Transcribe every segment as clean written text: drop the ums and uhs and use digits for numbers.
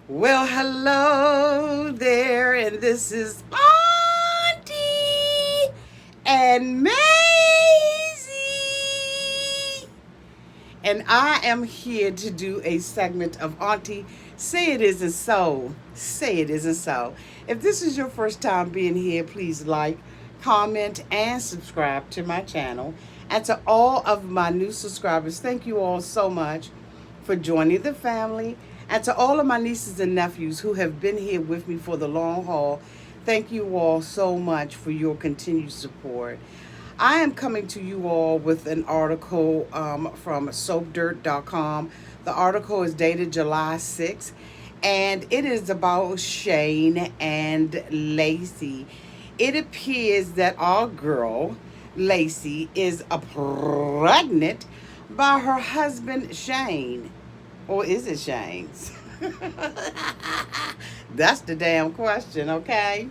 Well, hello there, and this is Auntie and Maisie. And I am here to do a segment of Auntie Say It Isn't So. Say It Isn't So. If this is your first time being here, please like, comment, and subscribe to my channel. And to all of my new subscribers, thank you all so much for joining the family. And to all of my nieces and nephews who have been here with me for the long haul, thank you all so much for your continued support. I am coming to you all with an article from soapdirt.com. The article is dated July 6th, and it is about Shane and Lacey. It appears that our girl, Lacey, is pregnant by her husband, Shane. Or is it Shane's? That's the damn question, okay?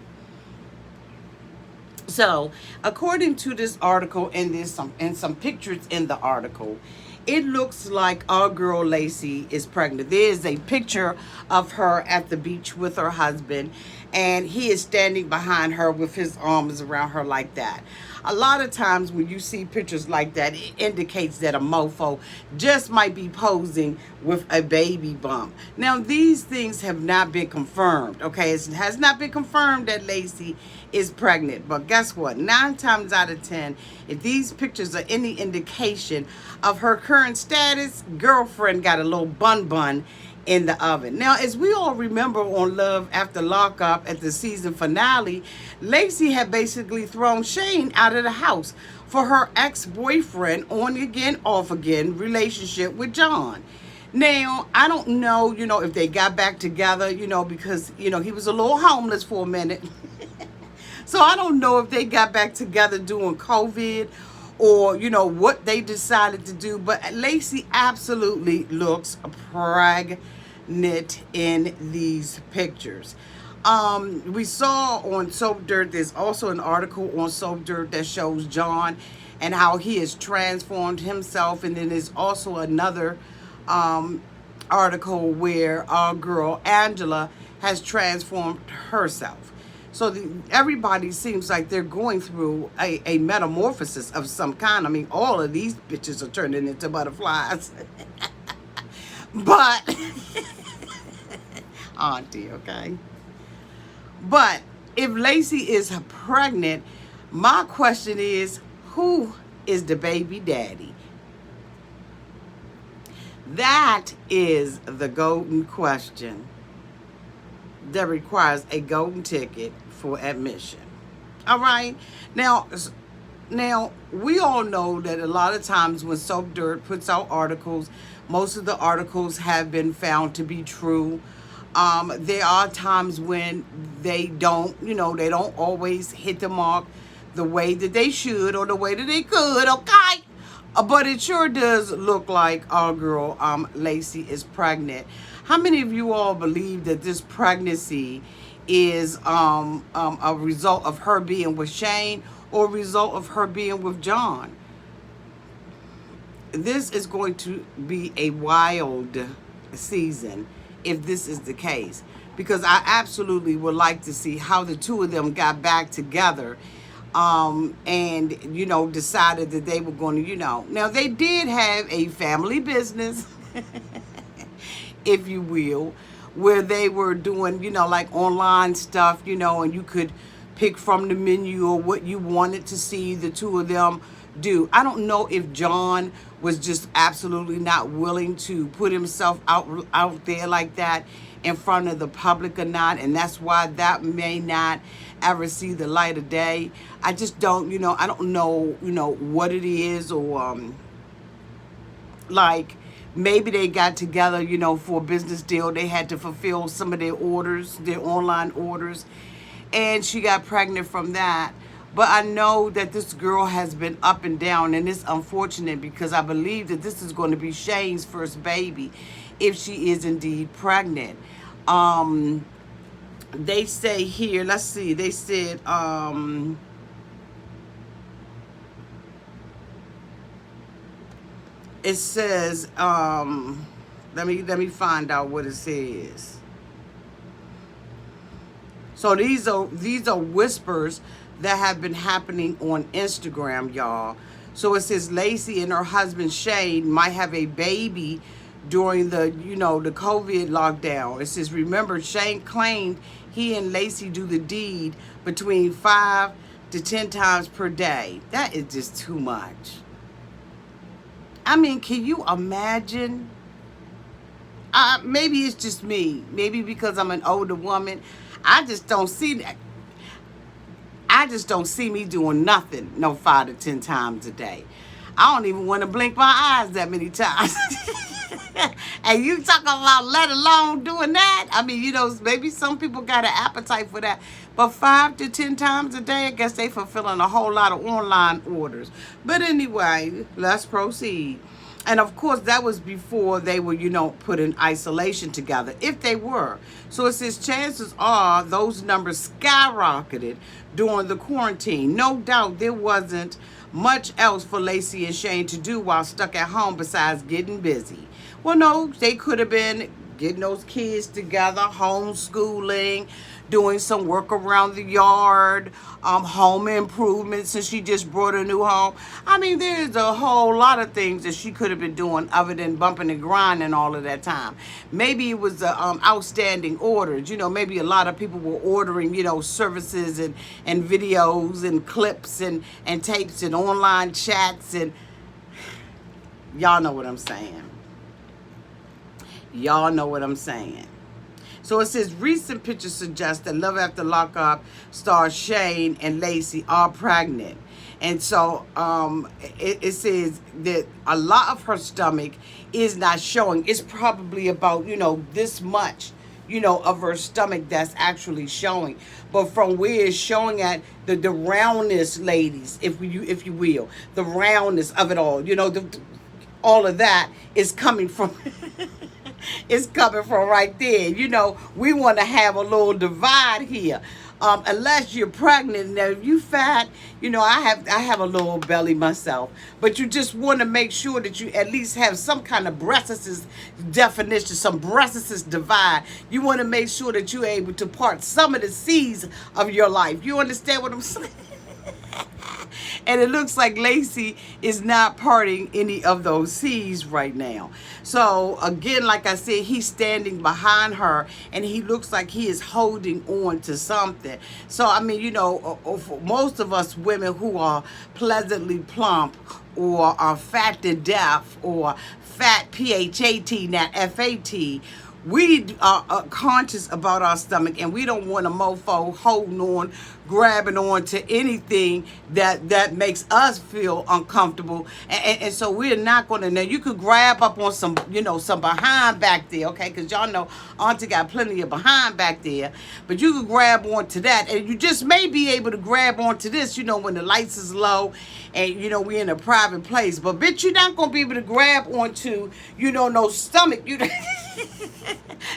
So, according to this article, and there's some pictures in the article, it looks like our girl Lacey is pregnant. There is a picture of her at the beach with her husband, and he is standing behind her with his arms around her like that. A lot of times when you see pictures like that, it indicates that a mofo just might be posing with a baby bump. Now, these things have not been confirmed, okay? It has not been confirmed that Lacey is pregnant. But guess what? 9 times out of 10, if these pictures are any indication of her current status, girlfriend got a little bun in the oven. Now, as we all remember on Love After Lockup at the season finale, Lacey had basically thrown Shane out of the house for her ex-boyfriend on again, off again relationship with John. Now, I don't know, if they got back together, because, he was a little homeless for a minute. So I don't know if they got back together during COVID or, what they decided to do. But Lacey absolutely looks pregnant in these pictures. We saw on Soap Dirt, there's also an article on Soap Dirt that shows John and how he has transformed himself. And then there's also another article where our girl Angela has transformed herself. So everybody seems like they're going through a metamorphosis of some kind. I mean, all of these bitches are turning into butterflies. But, Auntie, okay? But if Lacey is pregnant, my question is, who is the baby daddy? That is the golden question that requires a golden ticket for admission. All right. Now we all know that a lot of times when Soap Dirt puts out articles, most of the articles have been found to be true. There are times when they don't, they don't always hit the mark the way that they should or the way that they could, okay? But it sure does look like our girl Lacey is pregnant. How many of you all believe that this pregnancy is a result of her being with Shane or a result of her being with John? This is going to be a wild season if this is the case, because I absolutely would like to see how the two of them got back together and, decided that they were going to, Now, they did have a family business, if you will, where they were doing, like online stuff, and you could pick from the menu or what you wanted to see the two of them do. I don't know if John was just absolutely not willing to put himself out there like that in front of the public or not, and that's why that may not ever see the light of day. I just don't, I don't know, what it is, or like maybe they got together, for a business deal. They had to fulfill some of their orders, their online orders, and she got pregnant from that. But I know that this girl has been up and down, and it's unfortunate because I believe that this is going to be Shane's first baby if she is indeed pregnant. They say here, let's see, they said, it says, let me find out what it says. So these are whispers that have been happening on Instagram, y'all. So it says Lacey and her husband Shane might have a baby during the COVID lockdown. It says, remember, Shane claimed he and Lacey do the deed between 5 to 10 times per day. That is just too much. I mean, can you imagine? Maybe it's just me. Maybe because I'm an older woman. I just don't see that. I just don't see me doing nothing no 5 to 10 times a day. I don't even want to blink my eyes that many times. And you talking about let alone doing that? I mean, maybe some people got an appetite for that. But 5 to 10 times a day, I guess they fulfilling a whole lot of online orders. But anyway, let's proceed. And of course, that was before they were, put in isolation together, if they were. So it says chances are those numbers skyrocketed during the quarantine. No doubt there wasn't much else for Lacey and Shane to do while stuck at home besides getting busy. Well, no, they could have been getting those kids together, homeschooling, doing some work around the yard, home improvement since she just brought a new home. I mean, there's a whole lot of things that she could have been doing other than bumping and grinding all of that time. Maybe it was outstanding orders. Maybe a lot of people were ordering, services and videos and clips and tapes and online chats, and y'all know what I'm saying. Y'all know what I'm saying. So it says recent pictures suggest that Love After Lockup stars Shane and Lacey are pregnant. And so it says that a lot of her stomach is not showing. It's probably about, this much, of her stomach that's actually showing. But from where it's showing at, the roundness, ladies, if you will, the roundness of it all, all of that is coming from... It's coming from right there. We want to have a little divide here. Unless you're pregnant. Now, if you fat, I have a little belly myself. But you just want to make sure that you at least have some kind of breasts definition, some breasts divide. You want to make sure that you're able to part some of the seas of your life. You understand what I'm saying? And it looks like Lacey is not parting any of those seas right now. So again, like I said, he's standing behind her and he looks like he is holding on to something. So, I mean, for most of us women who are pleasantly plump or are fat to death or fat P-H-A-T, not F-A-T, we are conscious about our stomach, and we don't want a mofo holding on, grabbing on to anything that makes us feel uncomfortable. And so we're not going to. Now, you could grab up on some, some behind back there, okay? Because y'all know Auntie got plenty of behind back there. But you could grab onto that, and you just may be able to grab onto this, when the lights is low and, we're in a private place. But, bitch, you're not going to be able to grab onto, no stomach.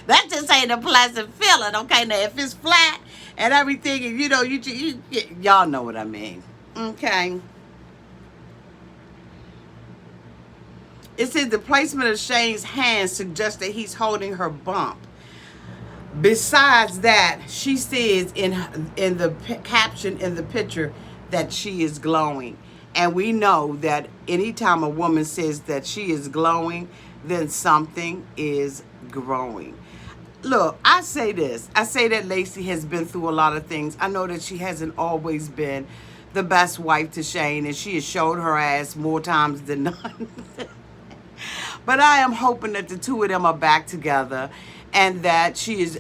That just ain't a pleasant feeling, okay? Now, if it's flat and everything, and y'all know what I mean, okay? It says the placement of Shane's hand suggests that he's holding her bump. Besides that, she says in the caption in the picture that she is glowing. And we know that anytime a woman says that she is glowing, then something is growing. Look, I say this. I say that Lacey has been through a lot of things. I know that she hasn't always been the best wife to Shane, and she has showed her ass more times than none. But I am hoping that the two of them are back together and that she is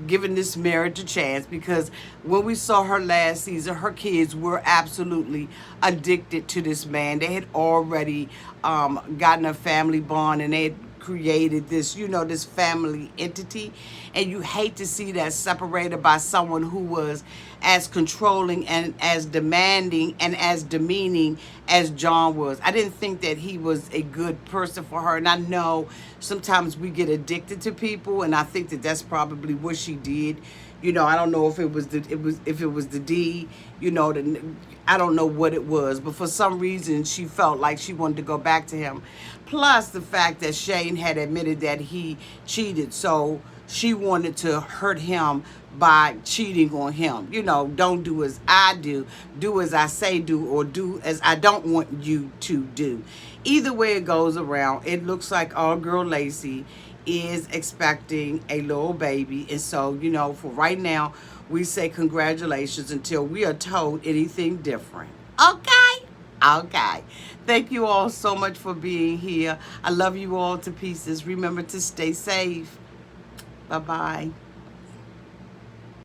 giving this marriage a chance, because when we saw her last season, her kids were absolutely addicted to this man. They had already gotten a family bond, and they had created this, this family entity, and you hate to see that separated by someone who was as controlling and as demanding and as demeaning as John was. I didn't think that he was a good person for her, and I know sometimes we get addicted to people, and I think that that's probably what she did. I don't know if it was the D, I don't know what it was, but for some reason she felt like she wanted to go back to him. Plus the fact that Shane had admitted that he cheated, so she wanted to hurt him by cheating on him. You know, don't do as I do as I say do, or do as I don't want you to do. Either way it goes around, it looks like our girl Lacey is expecting a little baby. And so, you know, for right now, we say congratulations until we are told anything different. Okay? Okay. Thank you all so much for being here. I love you all to pieces. Remember to stay safe. Bye-bye.